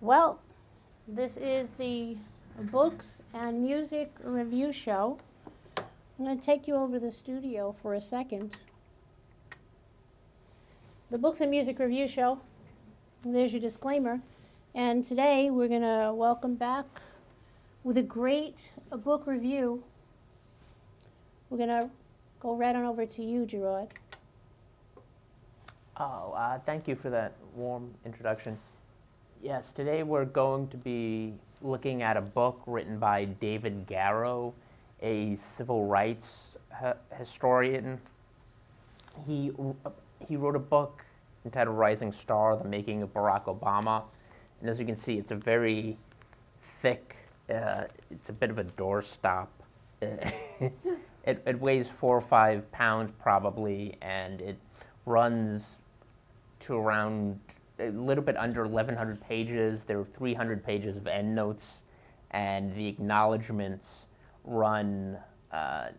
Well, this is the Books and Music Review Show. I'm going to take you over to the studio for a second. The Books and Music Review Show. There's your disclaimer. And today we're going to welcome back with a great book review. We're going to go right on over to you, Gerard. Thank you for that warm introduction. Yes, today we're going to be looking at a book written by David Garrow, a civil rights historian. He wrote a book entitled Rising Star, The Making of Barack Obama. And as you can see, it's a very thick, it's a bit of a doorstop. It weighs 4 or 5 pounds probably, and it runs to around a little bit under 1,100 pages. There are 300 pages of endnotes, and the acknowledgments run,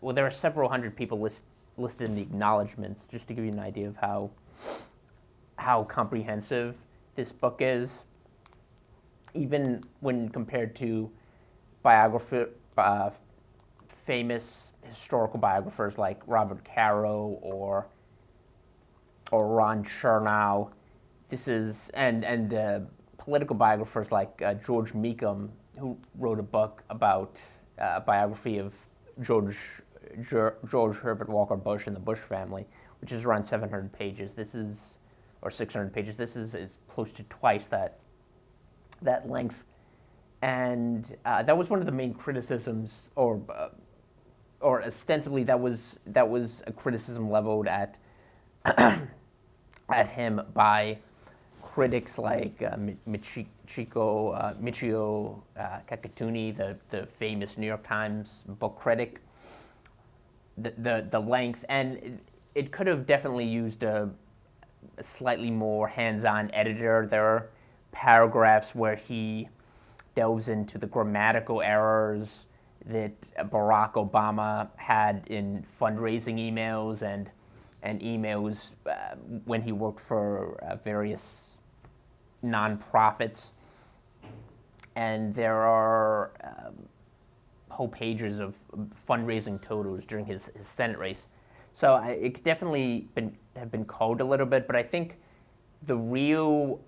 well, there are several hundred people listed in the acknowledgments, just to give you an idea of how comprehensive this book is, even when compared to famous historical biographers like Robert Caro or Ron Chernow. This is and political biographers like George Meacham, who wrote a book about a biography of George Herbert Walker Bush and the Bush family, which is around 700 pages. This is, or 600 pages. This is close to twice that length, and that was one of the main criticisms, or ostensibly that was a criticism leveled at at him by critics like Michio Kakuta, the famous New York Times book critic. The length, and it could have definitely used a slightly more hands-on editor. There are paragraphs where he delves into the grammatical errors that Barack Obama had in fundraising emails and emails when he worked for various nonprofits. And there are whole pages of fundraising totals during his Senate race. So it could definitely have been culled a little bit, but I think the real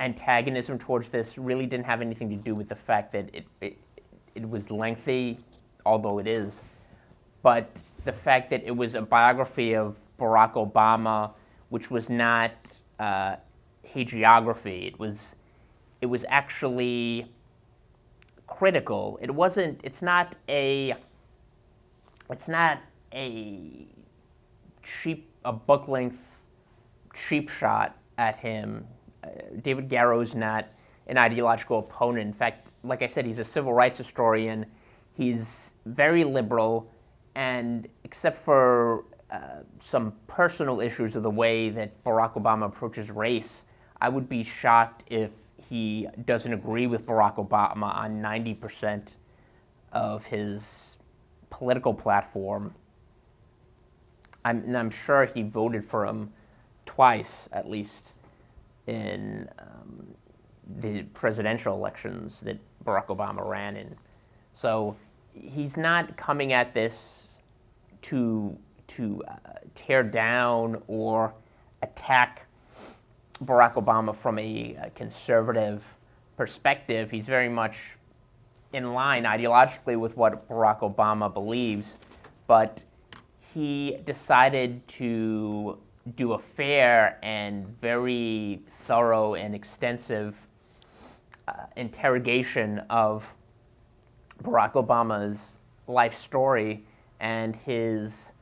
antagonism towards this really didn't have anything to do with the fact that it was lengthy, although it is, but the fact that it was a biography of Barack Obama, which was not hagiography. It was actually critical. It's not a book length cheap shot at him. David Garrow's not an ideological opponent. In fact, like I said, he's a civil rights historian. He's very liberal, and except for some personal issues of the way that Barack Obama approaches race, I would be shocked if he doesn't agree with Barack Obama on 90% of his political platform. I'm sure he voted for him twice, at least, in the presidential elections that Barack Obama ran in. So he's not coming at this to tear down or attack Barack Obama from a conservative perspective. He's very much in line ideologically with what Barack Obama believes, but he decided to do a fair and very thorough and extensive interrogation of Barack Obama's life story and his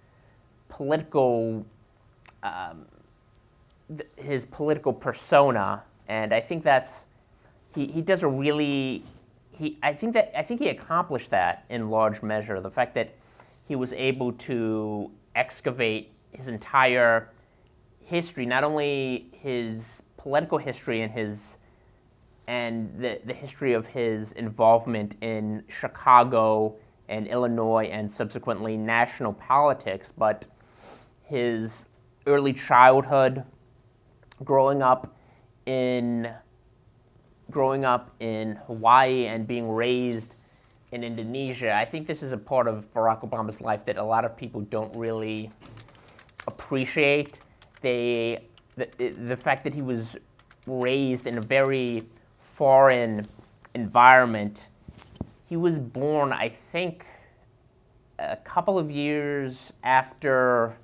political persona, and I think that's he does a really I think he accomplished that in large measure. The fact that he was able to excavate his entire history, not only his political history and the history of his involvement in Chicago and Illinois and subsequently national politics, but his early childhood, growing up in growing up in Hawaii and being raised in Indonesia, I think this is a part of Barack Obama's life that a lot of people don't really appreciate. The fact that he was raised in a very foreign environment. He was born, I think, a couple of years after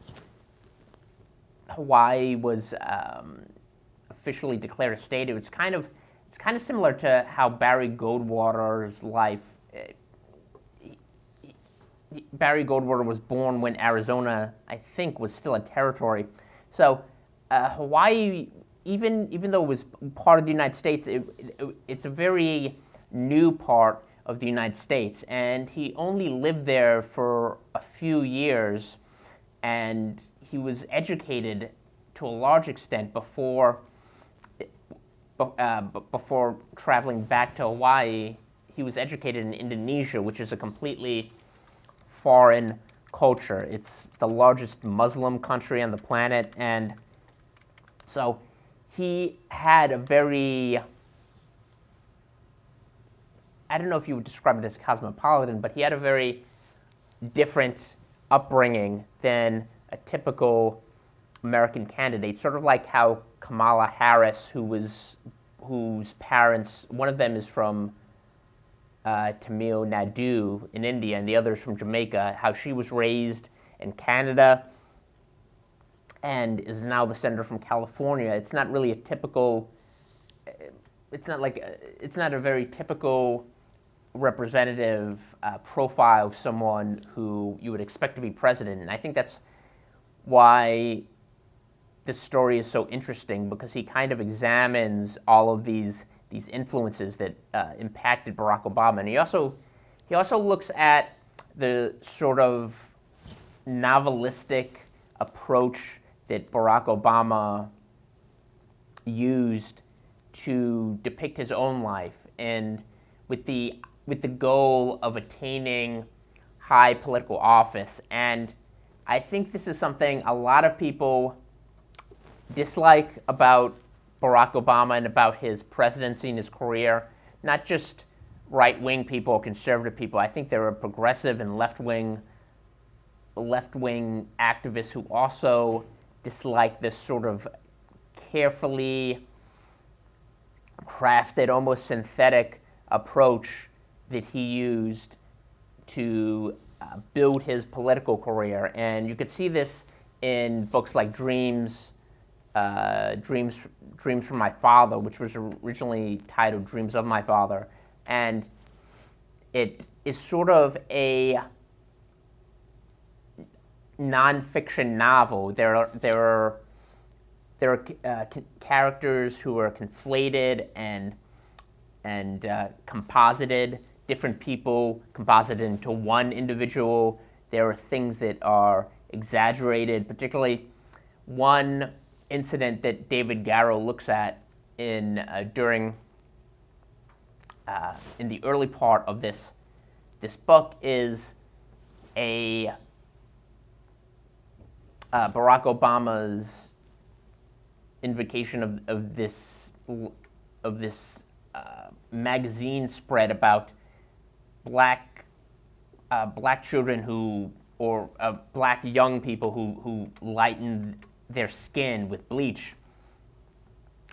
Hawaii was officially declared a state. It's kind of similar to how Barry Goldwater's life. Barry Goldwater was born when Arizona, I think, was still a territory. So Hawaii, even though it was part of the United States, it's a very new part of the United States. And he only lived there for a few years, and he was educated to a large extent before traveling back to Hawaii. He was educated in Indonesia, which is a completely foreign culture. It's the largest Muslim country on the planet, and so he had a very, I don't know if you would describe it as cosmopolitan, but he had a very different upbringing than a typical American candidate, sort of like how Kamala Harris, whose parents, one of them is from Tamil Nadu in India, and the other is from Jamaica, how she was raised in Canada and is now the senator from California. It's not really a typical, it's not a very typical representative profile of someone who you would expect to be president. And I think that's why this story is so interesting, because he kind of examines all of these influences that impacted Barack Obama. And he also looks at the sort of novelistic approach that Barack Obama used to depict his own life, and with the goal of attaining high political office. And I think this is something a lot of people dislike about Barack Obama and about his presidency and his career. Not just right-wing people or conservative people. I think there are progressive and left-wing activists who also dislike this sort of carefully crafted, almost synthetic approach that he used to build his political career. And you could see this in books like Dreams from My Father, which was originally titled Dreams of My Father. And it is sort of a nonfiction novel. There are characters who are conflated and composited, different people composited into one individual. There are things that are exaggerated, particularly one incident that David Garrow looks at in the early part of this book is Barack Obama's invocation of this magazine spread about black children or black young people who lighten their skin with bleach.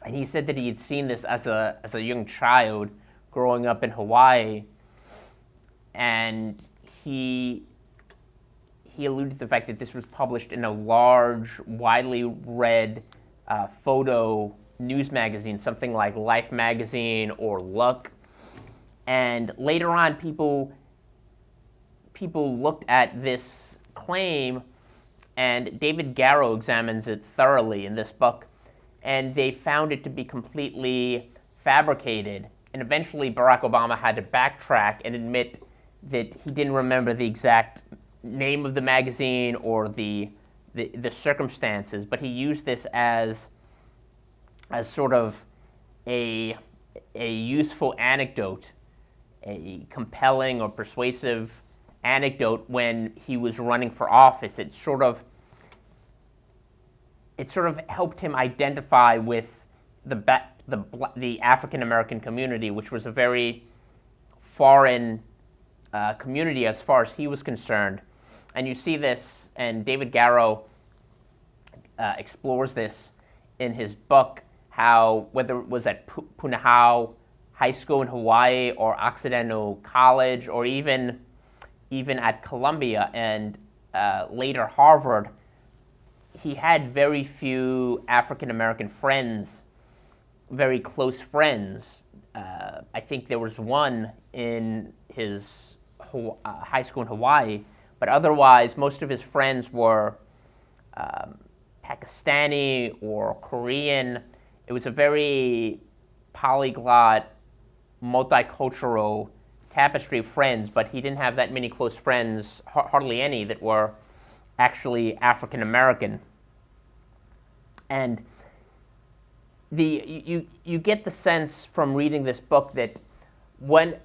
And he said that he had seen this as a young child growing up in Hawaii, and he alluded to the fact that this was published in a large, widely read photo news magazine, something like Life magazine or Look. And later on, people looked at this claim, and David Garrow examines it thoroughly in this book, and they found it to be completely fabricated. And eventually, Barack Obama had to backtrack and admit that he didn't remember the exact name of the magazine or the circumstances, but he used this as sort of a useful anecdote, a compelling or persuasive anecdote when he was running for office. It sort of the African American community, which was a very foreign community as far as he was concerned. And you see this, and David Garrow explores this in his book, how whether it was at Punahou High School in Hawaii or Occidental College or even at Columbia and later Harvard, he had very few African American friends, very close friends. I think there was one in his high school in Hawaii, but otherwise most of his friends were Pakistani or Korean. It was a very polyglot, multicultural tapestry of friends, but he didn't have that many close friends, hardly any, that were actually African American. And you get the sense from reading this book that when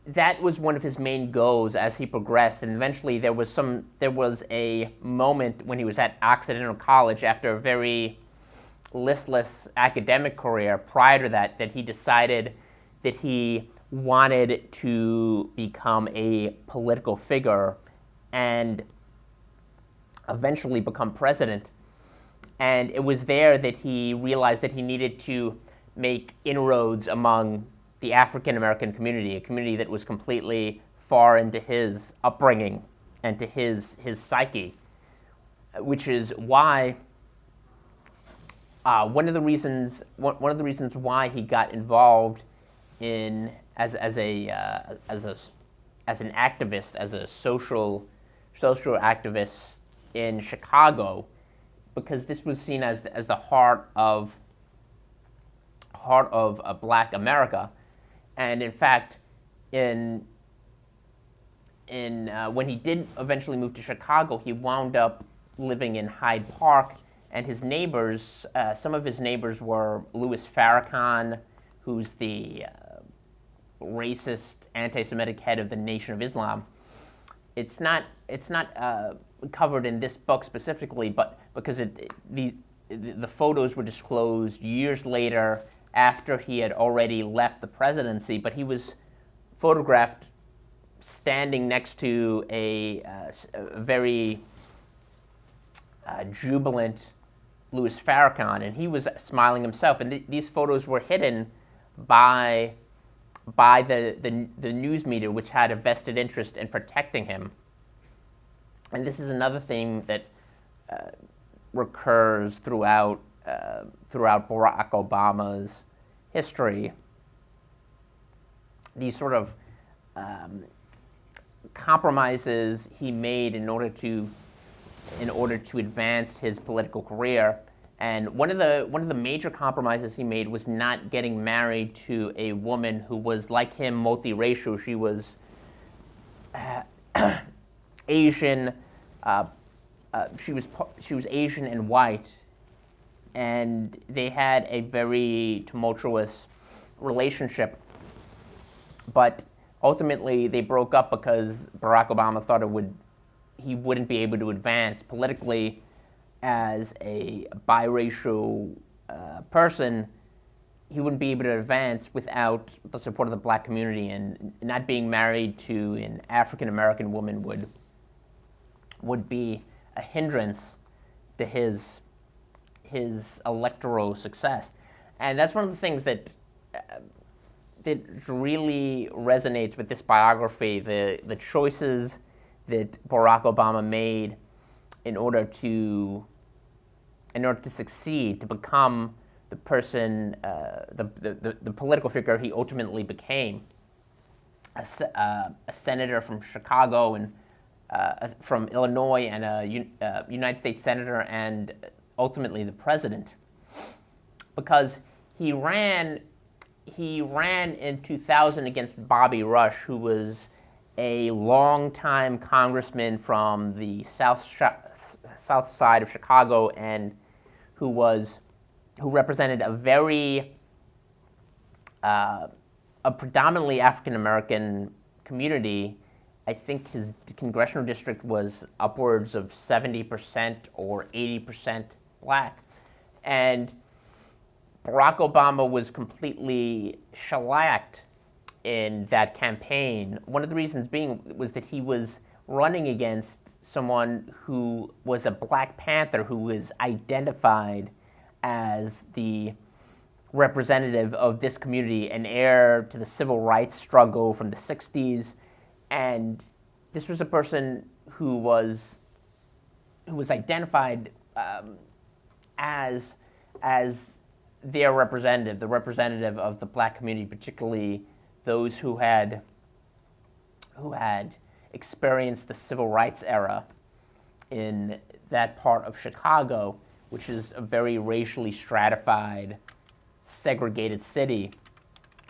that was one of his main goals as he progressed, and eventually there was a moment when he was at Occidental College after a very listless academic career prior to that he decided that he wanted to become a political figure and eventually become president. And it was there that he realized that he needed to make inroads among the African American community, a community that was completely foreign to his upbringing and to his psyche, which is why one of the reasons why he got involved in as an activist, as a social activist in Chicago, because this was seen as the heart of Black America. And in fact, when he did eventually move to Chicago, he wound up living in Hyde Park, and his neighbors, some of his neighbors were Louis Farrakhan, who's the racist, anti-Semitic head of the Nation of Islam. It's not covered in this book specifically, but because the photos were disclosed years later after he had already left the presidency, but he was photographed standing next to a very jubilant Louis Farrakhan, and he was smiling himself. And these photos were hidden by the news media, which had a vested interest in protecting him. And this is another theme that recurs throughout Barack Obama's history. These sort of compromises he made in order to advance his political career. And one of the major compromises he made was not getting married to a woman who was like him, multiracial. She was Asian. She was Asian and white, and they had a very tumultuous relationship. But ultimately, they broke up because Barack Obama thought he wouldn't be able to advance politically as a biracial person. He wouldn't be able to advance without the support of the Black community, and not being married to an African American woman would be a hindrance to his electoral success. And that's one of the things that really resonates with this biography, the choices that Barack Obama made in order to succeed, to become the person, the political figure he ultimately became, a senator from Chicago and from Illinois, and a United States senator, and ultimately the president, because he ran in 2000 against Bobby Rush, who was a longtime congressman from the south side of Chicago, and who represented a predominantly African American community. I think his congressional district was upwards of 70% or 80% Black. And Barack Obama was completely shellacked in that campaign. One of the reasons being was that he was running against someone who was a Black Panther who was identified as the representative of this community, an heir to the civil rights struggle from the 60s. And this was a person who was identified as their representative, the representative of the Black community, particularly those who had experienced the civil rights era in that part of Chicago, which is a very racially stratified, segregated city.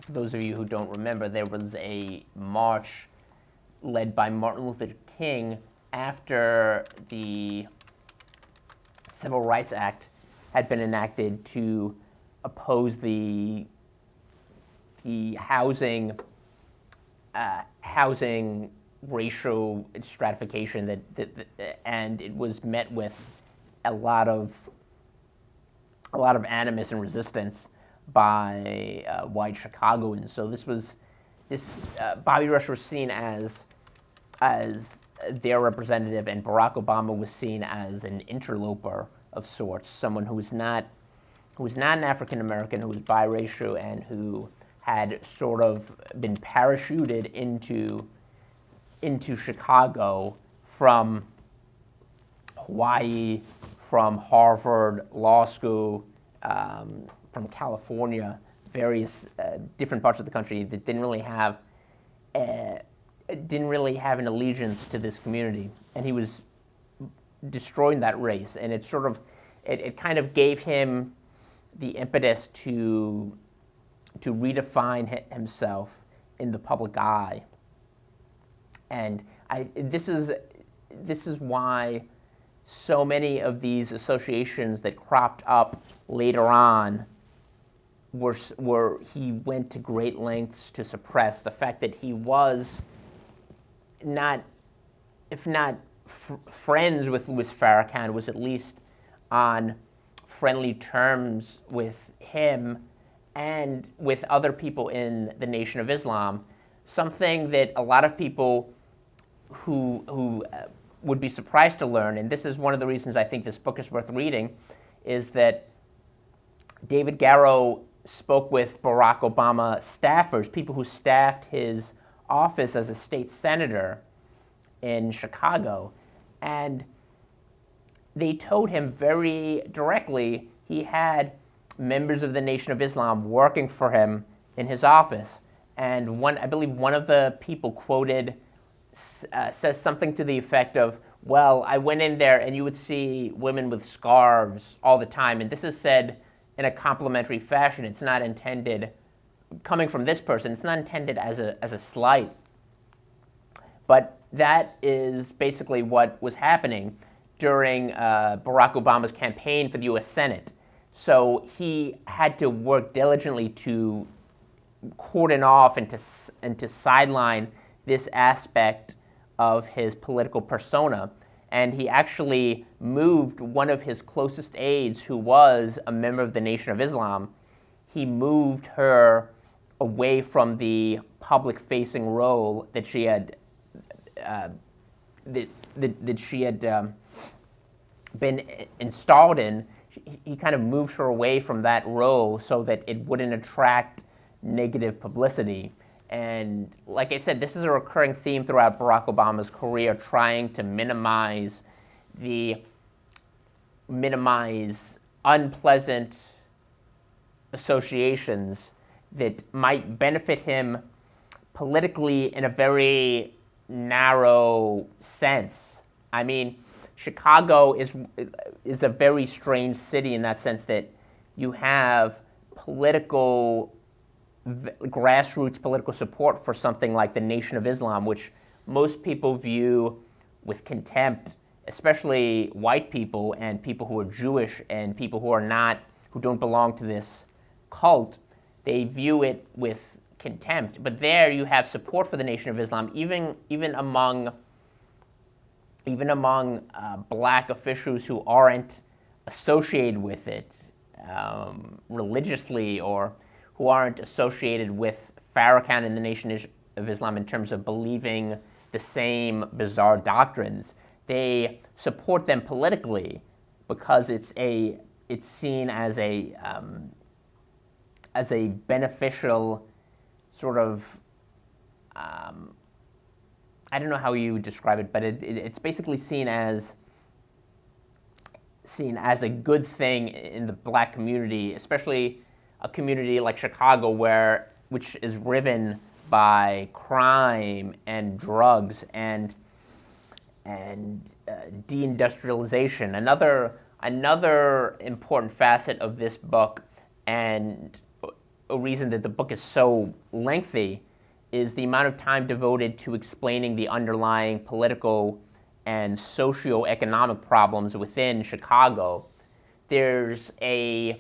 For those of you who don't remember, there was a march led by Martin Luther King after the Civil Rights Act had been enacted to oppose the housing racial stratification and it was met with a lot of animus and resistance by white Chicagoans. So Bobby Rush was seen as their representative, and Barack Obama was seen as an interloper of sorts, someone who was not an African American, who was biracial, and who had sort of been parachuted into Chicago from Hawaii, from Harvard Law School, from California, various different parts of the country that didn't really have an allegiance to this community, and he was destroying that race, and it kind of gave him the impetus to redefine himself in the public eye. And this is why so many of these associations that cropped up later on were he went to great lengths to suppress. The fact that he was not, if not friends with Louis Farrakhan, was at least on friendly terms with him and with other people in the Nation of Islam, something that a lot of people who would be surprised to learn, and this is one of the reasons I think this book is worth reading, is that David Garrow spoke with Barack Obama staffers, people who staffed his office as a state senator in Chicago, and they told him very directly he had members of the Nation of Islam working for him in his office. And I believe one of the people quoted says something to the effect of, well, I went in there and you would see women with scarves all the time. And this is said in a complimentary fashion. It's not intended, coming from this person, it's not intended as a slight. But that is basically what was happening during Barack Obama's campaign for the U.S. Senate. So he had to work diligently to cordon off and to sideline this aspect of his political persona. And he actually moved one of his closest aides, who was a member of the Nation of Islam, he moved her away from the public-facing role that she had been installed in. He kind of moved her away from that role so that it wouldn't attract negative publicity. And like I said, this is a recurring theme throughout Barack Obama's career, trying to minimize unpleasant associations that might benefit him politically in a very narrow sense. I mean, Chicago is a very strange city in that sense that you have grassroots political support for something like the Nation of Islam, which most people view with contempt, especially white people and people who are Jewish and people who don't belong to this cult. They view it with contempt. But there you have support for the Nation of Islam, even among black officials who aren't associated with it. religiously or who aren't associated with Farrakhan and the Nation of Islam in terms of believing the same bizarre doctrines. They support them politically because it's seen as a beneficial sort of, I don't know how you would describe it, but it's basically seen as a good thing in the black community, especially a community like Chicago, which is riven by crime and drugs and deindustrialization. Another important facet of this book, and a reason that the book is so lengthy, is the amount of time devoted to explaining the underlying political and socio-economic problems within Chicago. There's a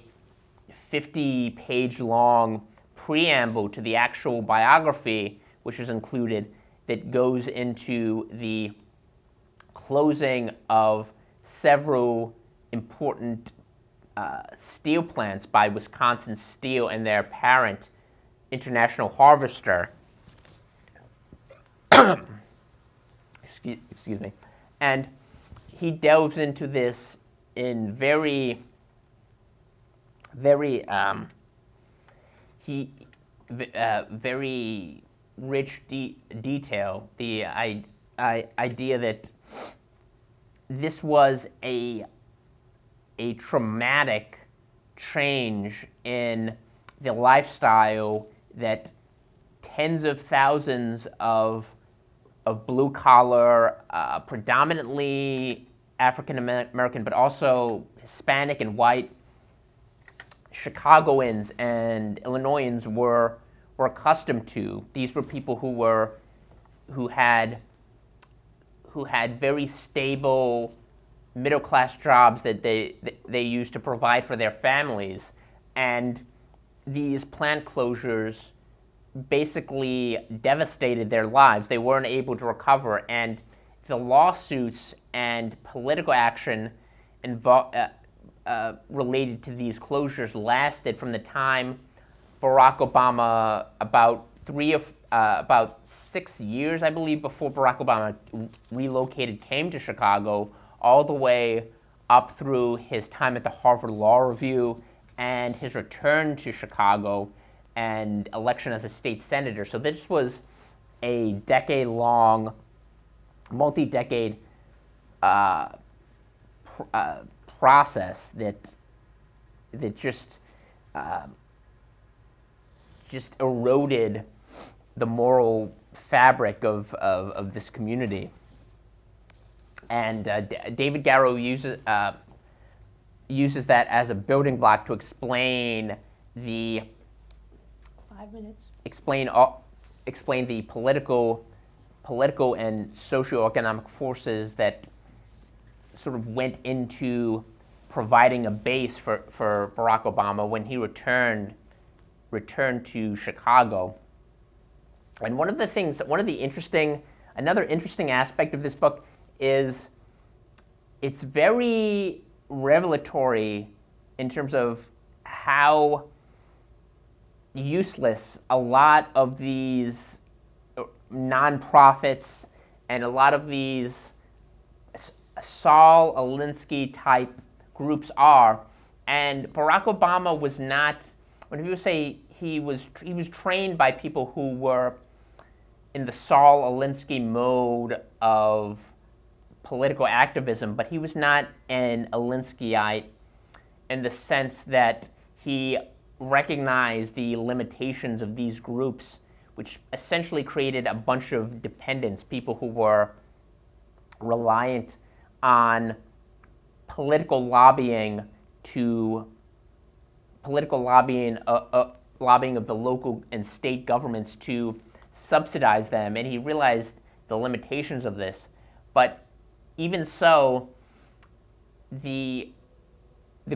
50-page long preamble to the actual biography, which is included, that goes into the closing of several important steel plants by Wisconsin Steel and their parent, International Harvester. Excuse me. And he delves into this in very rich detail. The idea that this was a traumatic change in the lifestyle that tens of thousands of blue-collar, predominantly African American, but also Hispanic and white Chicagoans and Illinoisans were accustomed to. These were people who had very stable middle-class jobs that they used to provide for their families, and these plant closures basically devastated their lives. They weren't able to recover, and the lawsuits and political action related to these closures lasted from the time Barack Obama, about 6 years, I believe, before Barack Obama relocated, came to Chicago, all the way up through his time at the Harvard Law Review and his return to Chicago and election as a state senator. So this was a decade-long, multi-decade process that just eroded the moral fabric of this community. And David Garrow uses that as a building block to explain the 5 minutes. Explain the political and socioeconomic forces that sort of went into providing a base for Barack Obama when he returned to Chicago. And another interesting aspect of this book is it's very revelatory in terms of how useless a lot of these nonprofits and a lot of these Saul Alinsky type groups are. And Barack Obama was not, when people say he was trained by people who were in the Saul Alinsky mode of political activism, but he was not an Alinskyite in the sense that he recognized the limitations of these groups, which essentially created a bunch of dependents, people who were reliant on lobbying of the local and state governments to subsidize them, and he realized the limitations of this. But even so, the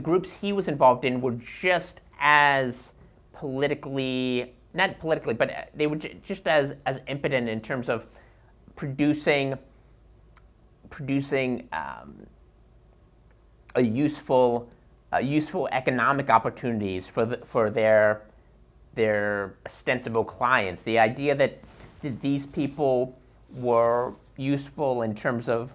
groups he was involved in were just as not politically, but they were just as impotent in terms of producing a useful useful economic opportunities for their ostensible clients. The idea that these people were useful in terms of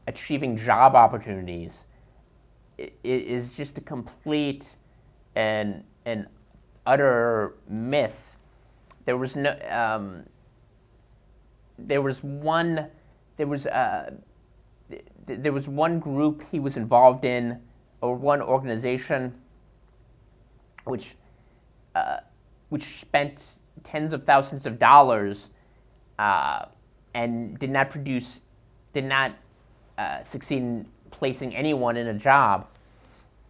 achieving job opportunities is just a complete and utter myth. There was no there was one group he was involved in, or one organization which spent tens of thousands of dollars and did not succeed in placing anyone in a job.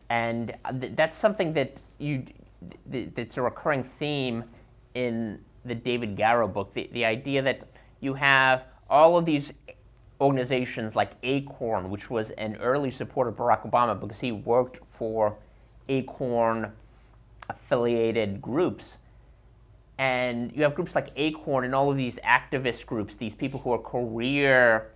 And that's something that's a recurring theme in the David Garrow book. The idea that you have all of these organizations like Acorn, which was an early supporter of Barack Obama because he worked for Acorn affiliated groups. And you have groups like Acorn and all of these activist groups, these people who are career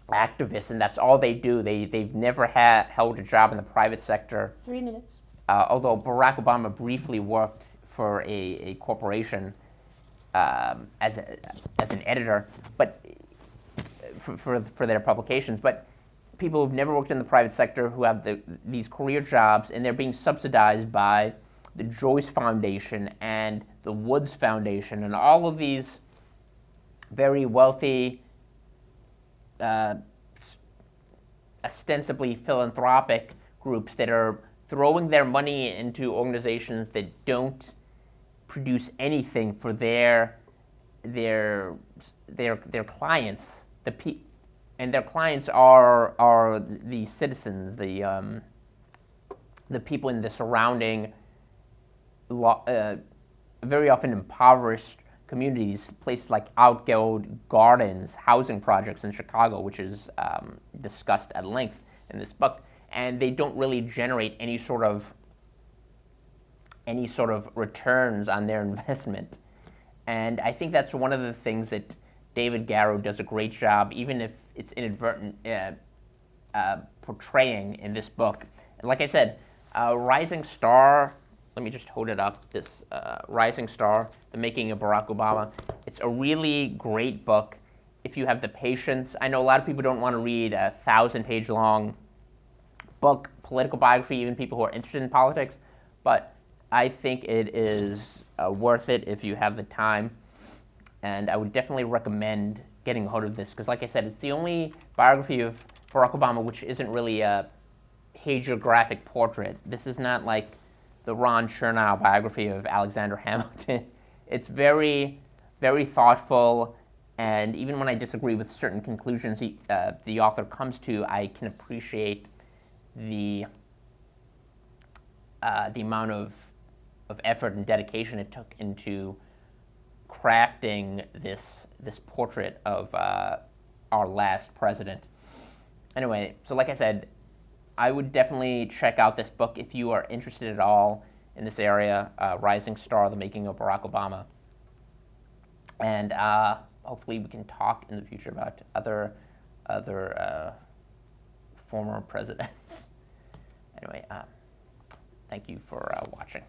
activists, and that's all they do. They've never held a job in the private sector. 3 minutes. Although Barack Obama briefly worked for a corporation as an editor, but for their publications. But people who've never worked in the private sector, who have these career jobs, and they're being subsidized by the Joyce Foundation and the Woods Foundation and all of these very wealthy, ostensibly philanthropic groups that are throwing their money into organizations that don't produce anything for their clients. And their clients are the citizens, the people in the surrounding, very often impoverished communities, places like Outguild Gardens, housing projects in Chicago, which is discussed at length in this book, and they don't really generate any sort of returns on their investment. And I think that's one of the things that David Garrow does a great job, even if it's inadvertent, portraying in this book. And like I said, Rising Star, let me just hold it up, this Rising Star, The Making of Barack Obama. It's a really great book if you have the patience. I know a lot of people don't want to read a 1,000-page long book, political biography, even people who are interested in politics, but I think it is worth it if you have the time. And I would definitely recommend getting a hold of this, because like I said, it's the only biography of Barack Obama which isn't really a hagiographic portrait. This is not like the Ron Chernow biography of Alexander Hamilton. It's very, very thoughtful, and even when I disagree with certain conclusions the author comes to, I can appreciate the amount of effort and dedication it took into crafting this portrait of our last president. Anyway, so like I said, I would definitely check out this book if you are interested at all in this area, Rising Star, The Making of Barack Obama. And hopefully we can talk in the future about other former presidents. Anyway, thank you for watching.